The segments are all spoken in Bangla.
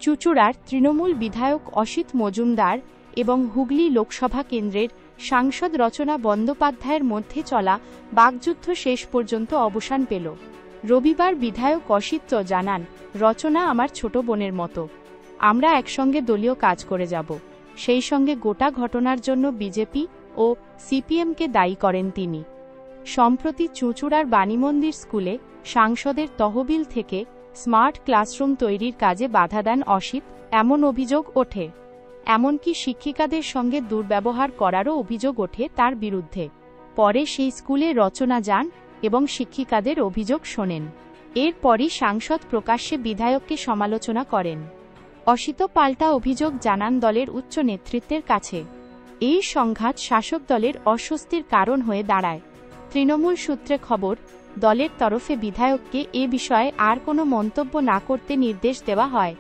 চুঁচুড়ার তৃণমূল বিধায়ক অসিত মজুমদার এবং হুগলি লোকসভা কেন্দ্রের সাংসদ রচনা বন্দ্যোপাধ্যায়ের মধ্যে চলা বাকযুদ্ধ শেষ পর্যন্ত অবসান পেল। রবিবার বিধায়ক অসিত জানান, রচনা আমার ছোট বোনের মতো। আমরা একসঙ্গে দলীয় কাজ করে যাব। সেই সঙ্গে গোটা ঘটনার জন্য বিজেপি ও সিপিএমকে দায়ী করেন তিনি। সম্প্রতি চুঁচুড়ার বাণীমন্দির স্কুলে সাংসদের তহবিল থেকে স্মার্ট ক্লাসরুম তৈরির কাজে বাধা দেন অসিত, এমন অভিযোগ ওঠে। এমনকি শিক্ষিকাদের সঙ্গে দুর্ব্যবহার করারও অভিযোগ ওঠে তার বিরুদ্ধে। পরে সেই স্কুলে রচনা যান এবং শিক্ষিকাদের অভিযোগ শোনেন। এরপরই সাংসদ প্রকাশ্যে বিধায়ককে সমালোচনা করেন। অসিত পাল্টা অভিযোগ জানান দলের উচ্চ নেতৃত্বের কাছে। এই সংঘাত শাসক দলের অস্বস্তির কারণ হয়ে দাঁড়ায়। তৃণমূল সূত্রে খবর, দলের তরফে বিধায়ককে এ বিষয়ে আর কোনো মন্তব্য না করতে নির্দেশ দেওয়া হয়।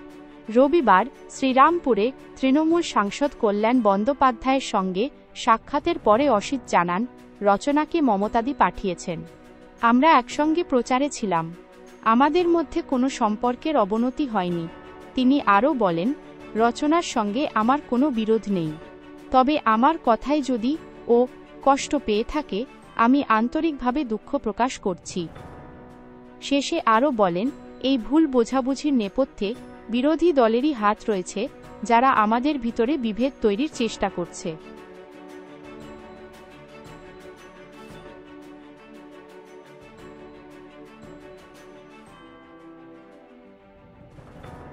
রবিবার শ্রীরামপুরে তৃণমূল সাংসদ কল্যাণ বন্দ্যোপাধ্যায়ের সঙ্গে সাক্ষাতের পরে অসিত জানান, রচনাকে মমতাদি পাঠিয়েছেন। আমরা একসঙ্গে প্রচারে ছিলাম। আমাদের মধ্যে কোনো সম্পর্কের অবনতি হয়নি। তিনি আরও বলেন, রচনার সঙ্গে আমার কোনো বিরোধ নেই। তবে আমার কথায় যদি ও কষ্ট পেয়ে থাকে, আমি আন্তরিকভাবে দুঃখ প্রকাশ করছি। শেষে আরও বলেন, এই ভুল বোঝাবুঝির নেপথ্যে বিরোধী দলেরই হাত রয়েছে, যারা আমাদের ভিতরে বিভেদ তৈরির চেষ্টা করছে।